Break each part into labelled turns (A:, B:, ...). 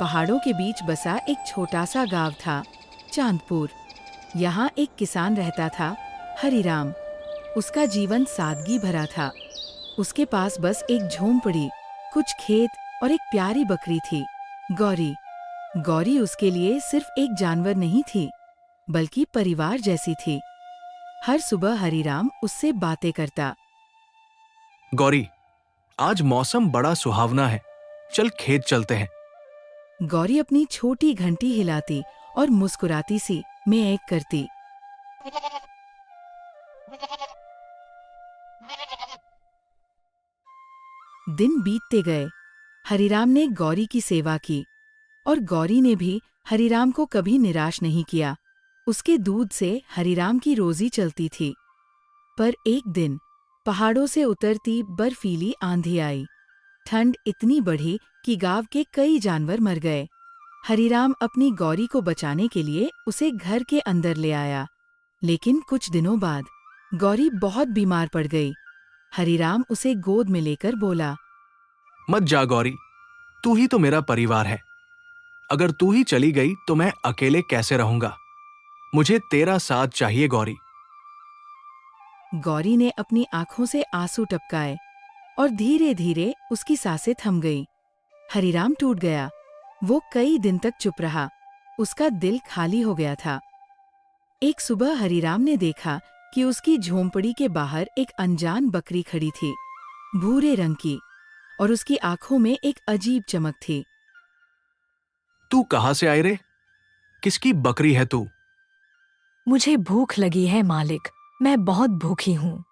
A: पहाड़ों के बीच बसा एक छोटा सा गांव था, चांदपुर। यहाँ एक किसान रहता था, हरिराम। उसका जीवन सादगी भरा था। उसके पास बस एक झोंपड़ी, कुछ खेत और एक प्यारी बकरी थी, गौरी। गौरी उसके लिए सिर्फ एक जानवर नहीं थी, बल्कि परिवार जैसी थी। हर सुबह हरिराम उससे बातें करता।
B: गौरी, आज मौसम बड़ा सुहावना है। चल खेत चलते हैं।
A: गौरी अपनी छोटी घंटी हिलाती और मुस्कुराती सी में एक करती। दिन बीतते गए। हरिराम ने गौरी की सेवा की और गौरी ने भी हरिराम को कभी निराश नहीं किया। उसके दूध से हरिराम की रोजी चलती थी। पर एक दिन पहाड़ों से उतरती बर्फीली आंधी आई। ठंड इतनी बढ़ी कि गांव के कई जानवर मर गए। हरिराम अपनी गौरी को बचाने के लिए उसे घर के अंदर ले आया। लेकिन कुछ दिनों बाद गौरी बहुत बीमार पड़ गई। हरिराम उसे गोद में लेकर बोला,
B: मत जा गौरी, तू ही तो मेरा परिवार है। अगर तू ही चली गई तो मैं अकेले कैसे रहूंगा। मुझे तेरा साथ चाहिए गौरी।
A: गौरी ने अपनी आंखों से आंसू टपकाए और धीरे धीरे उसकी सांसें थम गई। हरिराम टूट गया। वो कई दिन तक चुप रहा। उसका दिल खाली हो गया था। एक सुबह हरिराम ने देखा कि उसकी झोंपड़ी के बाहर एक अनजान बकरी खड़ी थी, भूरे रंग की, और उसकी आंखों में एक अजीब चमक थी।
B: तू कहां से आई रे? किसकी बकरी है तू?
C: मुझे भूख लगी है मालिक, मैं बहुत भूखी हूँ।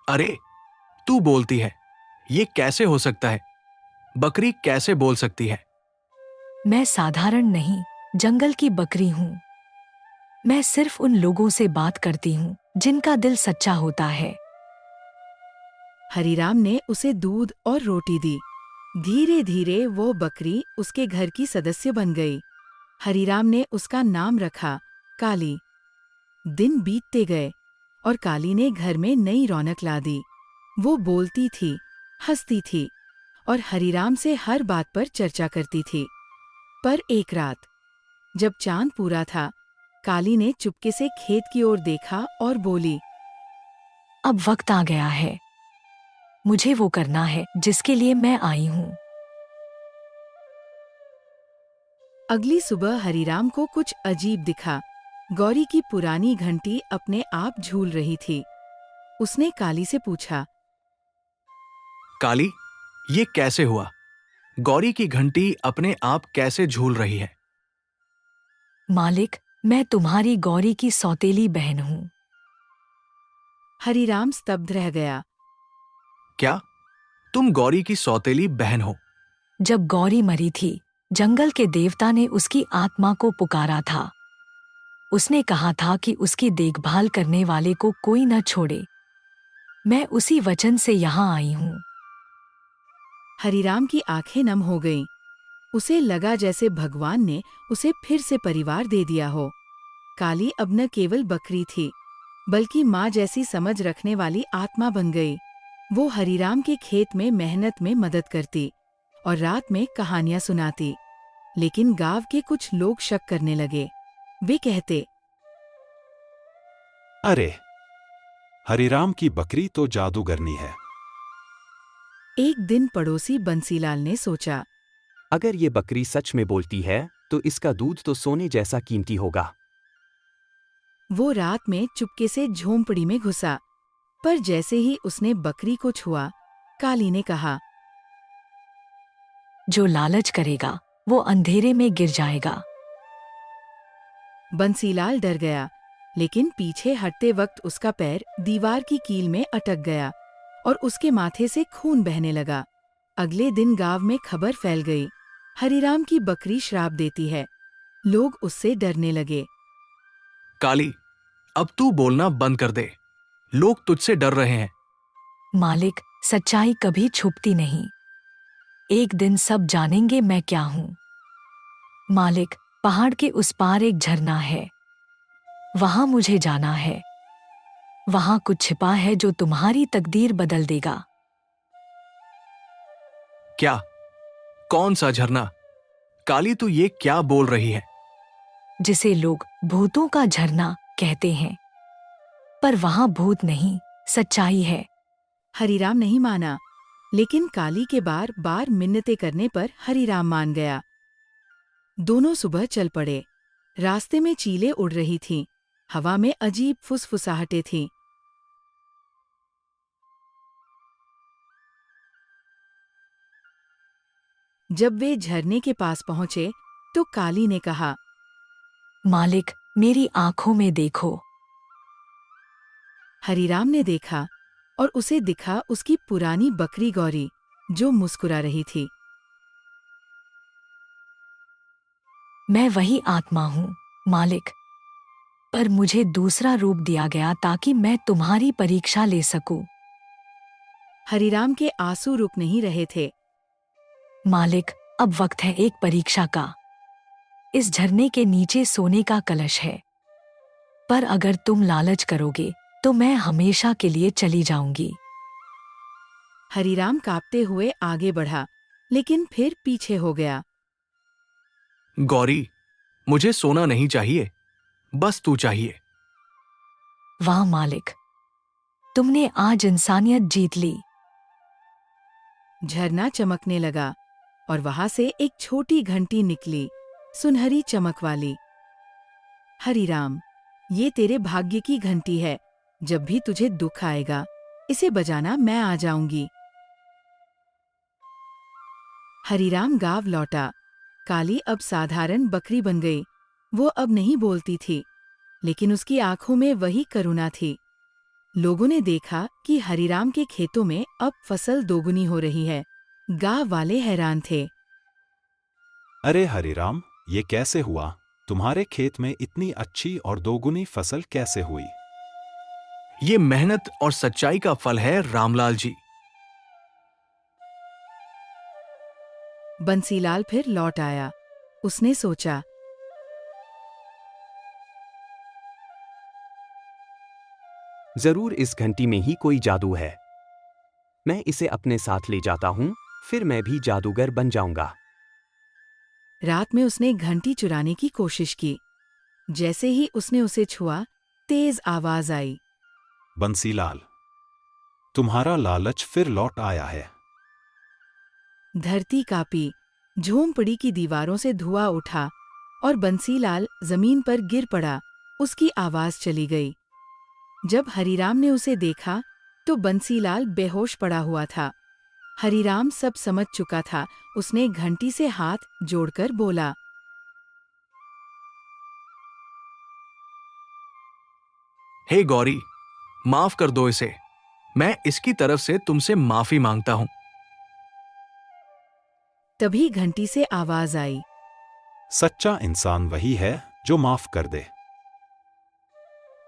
B: अरे, तू बोलती है, ये कैसे हो सकता है? बकरी कैसे बोल सकती है?
C: मैं साधारण नहीं, जंगल की बकरी हूँ। मैं सिर्फ उन लोगों से बात करती हूँ जिनका दिल सच्चा होता है।
A: हरिराम ने उसे दूध और रोटी दी। धीरे धीरे वो बकरी उसके घर की सदस्य बन गई। हरिराम ने उसका नाम रखा, काली। दिन बीतते गए और काली ने घर में नई रौनक ला दी। वो बोलती थी, हंसती थी और हरिराम से हर बात पर चर्चा करती थी। पर एक रात, जब चांद पूरा था, काली ने चुपके से खेत की ओर देखा और बोली,
C: अब वक्त आ गया है। मुझे वो करना है जिसके लिए मैं आई हूँ।
A: अगली सुबह हरिराम को कुछ अजीब दिखा। गौरी की पुरानी घंटी अपने आप झूल रही थी। उसने काली से पूछा,
B: काली, ये कैसे हुआ? गौरी की घंटी अपने आप कैसे झूल रही है?
C: मालिक, मैं तुम्हारी गौरी की सौतेली बहन हूँ।
A: हरिराम स्तब्ध रह गया।
B: क्या तुम गौरी की सौतेली बहन हो?
C: जब गौरी मरी थी, जंगल के देवता ने उसकी आत्मा को पुकारा था। उसने कहा था कि उसकी देखभाल करने वाले को कोई न छोड़े। मैं उसी वचन से यहाँ आई हूँ।
A: हरिराम की आंखें नम हो गईं। उसे लगा जैसे भगवान ने उसे फिर से परिवार दे दिया हो। काली अब न केवल बकरी थी, बल्कि माँ जैसी समझ रखने वाली आत्मा बन गई। वो हरिराम के खेत में मेहनत में मदद करती और रात में कहानियां सुनाती। लेकिन गांव के कुछ लोग शक करने लगे। वे कहते,
D: अरे, हरिराम की बकरी तो जादूगरनी है।
A: एक दिन पड़ोसी बंसीलाल ने सोचा,
E: अगर ये बकरी सच में बोलती है तो इसका दूध तो सोने जैसा कीमती होगा।
A: वो रात में चुपके से झोंपड़ी में घुसा। पर जैसे ही उसने बकरी को छुआ, काली ने कहा,
C: जो लालच करेगा वो अंधेरे में गिर जाएगा।
A: बंसीलाल डर गया, लेकिन पीछे हटते वक्त उसका पैर दीवार की कील में अटक गया और उसके माथे से खून बहने लगा। अगले दिन गांव में खबर फैल गई, हरिराम की बकरी श्राप देती है। लोग उससे डरने लगे।
B: काली, अब तू बोलना बंद कर दे। लोग तुझसे डर रहे हैं।
C: मालिक, सच्चाई कभी छुपती नहीं। एक दिन सब जानेंगे मैं क्या हूँ। मालिक, पहाड़ के उस पार एक झरना है। वहां मुझे जाना है। वहां कुछ छिपा है जो तुम्हारी तकदीर बदल देगा।
B: क्या? कौन सा झरना? काली, तू ये क्या बोल रही है?
C: जिसे लोग भूतों का झरना कहते हैं, पर वहां भूत नहीं, सच्चाई है।
A: हरिराम नहीं माना, लेकिन काली के बार बार मिन्नतें करने पर हरिराम मान गया। दोनों सुबह चल पड़े। रास्ते में चीलें उड़ रही थीं, हवा में अजीब फुसफुसाहटें थीं। जब वे झरने के पास पहुंचे तो काली ने कहा,
C: मालिक, मेरी आंखों में देखो।
A: हरिराम ने देखा और उसे दिखा उसकी पुरानी बकरी गौरी, जो मुस्कुरा रही थी।
C: मैं वही आत्मा हूँ, मालिक, पर मुझे दूसरा रूप दिया गया ताकि मैं तुम्हारी परीक्षा ले सकूं।
A: हरिराम के आंसू रुक नहीं रहे थे।
C: मालिक, अब वक्त है एक परीक्षा का। इस झरने के नीचे सोने का कलश है, पर अगर तुम लालच करोगे तो मैं हमेशा के लिए चली जाऊंगी।
A: हरिराम कांपते हुए आगे बढ़ा, लेकिन फिर पीछे हो गया।
B: गौरी, मुझे सोना नहीं चाहिए, बस तू चाहिए।
C: वाह मालिक, तुमने आज इंसानियत जीत ली।
A: झरना चमकने लगा और वहां से एक छोटी घंटी निकली, सुनहरी चमक वाली। हरिराम, ये तेरे भाग्य की घंटी है। जब भी तुझे दुख आएगा, इसे बजाना, मैं आ जाऊंगी। हरिराम गांव लौटा। काली अब साधारण बकरी बन गई। वो अब नहीं बोलती थी, लेकिन उसकी आंखों में वही करुणा थी। लोगों ने देखा कि हरिराम के खेतों में अब फसल दोगुनी हो रही है। गांव वाले हैरान थे।
D: अरे हरिराम, ये कैसे हुआ? तुम्हारे खेत में इतनी अच्छी और दोगुनी फसल कैसे हुई?
B: ये मेहनत और सच्चाई का फल है रामलाल जी।
A: बंसीलाल फिर लौट आया। उसने सोचा,
E: जरूर इस घंटी में ही कोई जादू है। मैं इसे अपने साथ ले जाता हूँ, फिर मैं भी जादूगर बन जाऊंगा।
A: रात में उसने घंटी चुराने की कोशिश की। जैसे ही उसने उसे छुआ, तेज आवाज आई।
D: बंसीलाल, तुम्हारा लालच फिर लौट आया है।
A: धरती कांपी, झोंपड़ी की दीवारों से धुआं उठा और बंसीलाल जमीन पर गिर पड़ा। उसकी आवाज चली गई। जब हरिराम ने उसे देखा तो बंसीलाल बेहोश पड़ा हुआ था। हरिराम सब समझ चुका था। उसने घंटी से हाथ जोड़कर बोला,
B: हे गौरी, माफ कर दो इसे। मैं इसकी तरफ से तुमसे माफी मांगता हूं।
A: तभी घंटी से आवाज आई।
D: सच्चा इंसान वही है जो माफ कर दे।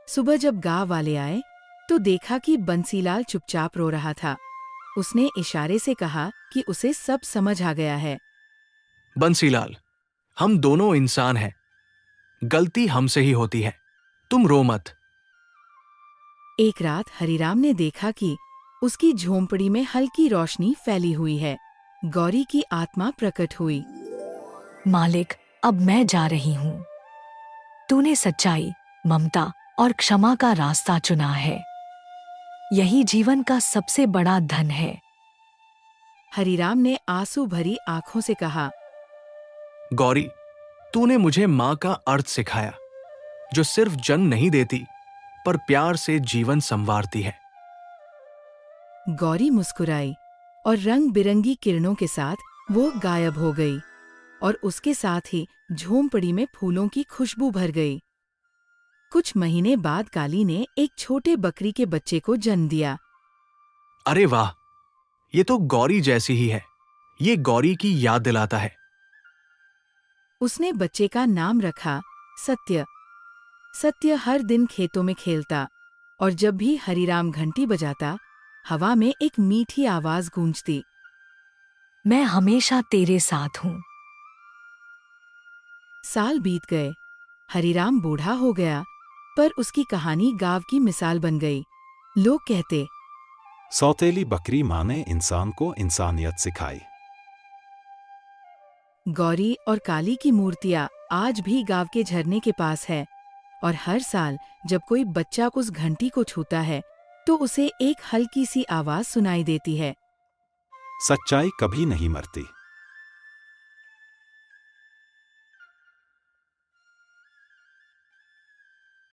A: सुबह जब गांव वाले आए तो देखा कि बंसीलाल चुपचाप रो रहा था। उसने इशारे से कहा कि उसे सब समझ आ गया है।
B: बंसीलाल, हम दोनों इंसान हैं। गलती हमसे ही होती है। तुम रो मत।
A: एक रात हरिराम ने देखा कि उसकी झोंपड़ी में हल्की रोशनी फैली हुई है। गौरी की आत्मा प्रकट हुई।
C: मालिक, अब मैं जा रही हूँ। तूने सच्चाई, ममता और क्षमा का रास्ता चुना है। यही जीवन का सबसे बड़ा धन है।
A: हरिराम ने आंसू भरी आंखों से कहा,
B: गौरी, तूने मुझे मां का अर्थ सिखाया, जो सिर्फ जन्म नहीं देती, पर प्यार से जीवन संवारती है।
A: गौरी मुस्कुराई और रंग बिरंगी किरणों के साथ वो गायब हो गई और उसके साथ ही झोंपड़ी में फूलों की खुशबू भर गई। कुछ महीने बाद काली ने एक छोटे बकरी के बच्चे को जन्म दिया।
B: अरे वाह, ये तो गौरी जैसी ही है। ये गौरी की याद दिलाता है।
A: उसने बच्चे का नाम रखा सत्य। सत्य हर दिन खेतों में खेलता और जब भी हरिराम घंटी बजाता, हवा में एक मीठी आवाज गूंजती।
C: मैं हमेशा तेरे साथ हूँ।
A: साल बीत गए। हरिराम बूढ़ा हो गया, पर उसकी कहानी गांव की मिसाल बन गई। लोग कहते,
D: सौतेली बकरी माँ ने इंसान को इंसानियत सिखाई।
A: गौरी और काली की मूर्तियां आज भी गांव के झरने के पास है और हर साल जब कोई बच्चा उस घंटी को छूता है तो उसे एक हल्की सी आवाज सुनाई देती है।
D: सच्चाई कभी नहीं मरती।